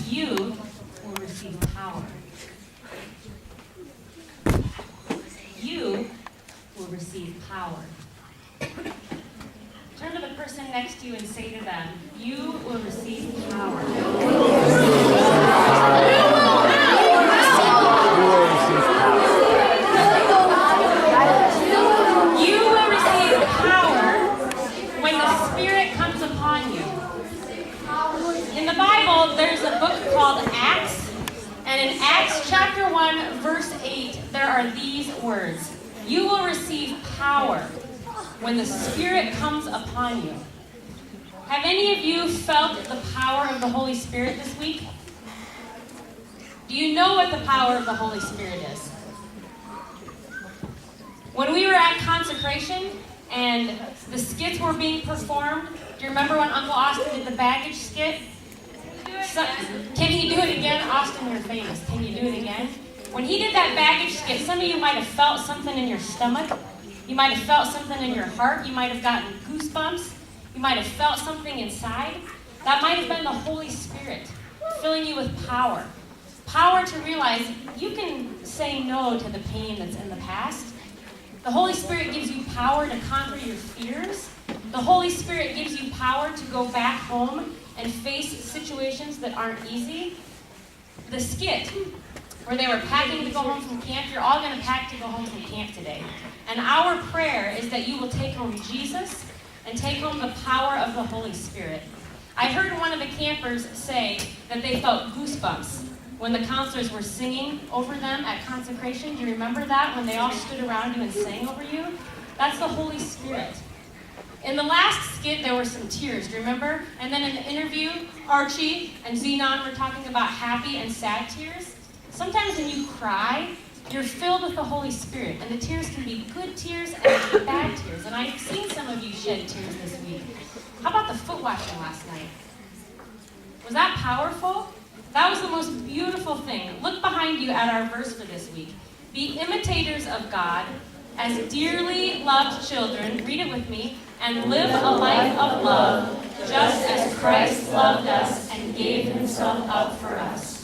You will receive power. You will receive power. Turn to the person next to you and say to them, you will receive power. You will receive power when the Spirit comes upon you. In the Bible, there's a book called Acts, and in Acts chapter 1, verse 8, there are these words. You will receive power when the Spirit comes upon you. Have any of you felt the power of the Holy Spirit this week? Do you know what the power of the Holy Spirit is? When we were at consecration and the skits were being performed, do you remember when Uncle Austin did the baggage skit? Can he do it again? Austin, you're famous. Can you do it again? When he did that baggage skit, some of you might have felt something in your stomach. You might have felt something in your heart. You might have gotten goosebumps. You might have felt something inside. That might have been the Holy Spirit filling you with power. Power to realize you can say no to the pain that's in the past. The Holy Spirit gives you power to conquer your fears. The Holy Spirit gives you power to go back home and face situations that aren't easy. The skit, where they were packing to go home from camp, you're all going to pack to go home from camp today. And our prayer is that you will take home Jesus and take home the power of the Holy Spirit. I heard one of the campers say that they felt goosebumps when the counselors were singing over them at consecration. Do you remember that, when they all stood around you and sang over you? That's the Holy Spirit. In the last skit, there were some tears, do you remember? And then in the interview, Archie and Zenon were talking about happy and sad tears. Sometimes when you cry, you're filled with the Holy Spirit, and the tears can be good tears and bad tears. And I've seen some of you shed tears this week. How about the foot washing last night? Was that powerful? That was the most beautiful thing. Look behind you at our verse for this week. Be imitators of God as dearly loved children, read it with me, and live a life of love, just as Christ loved us and gave himself up for us.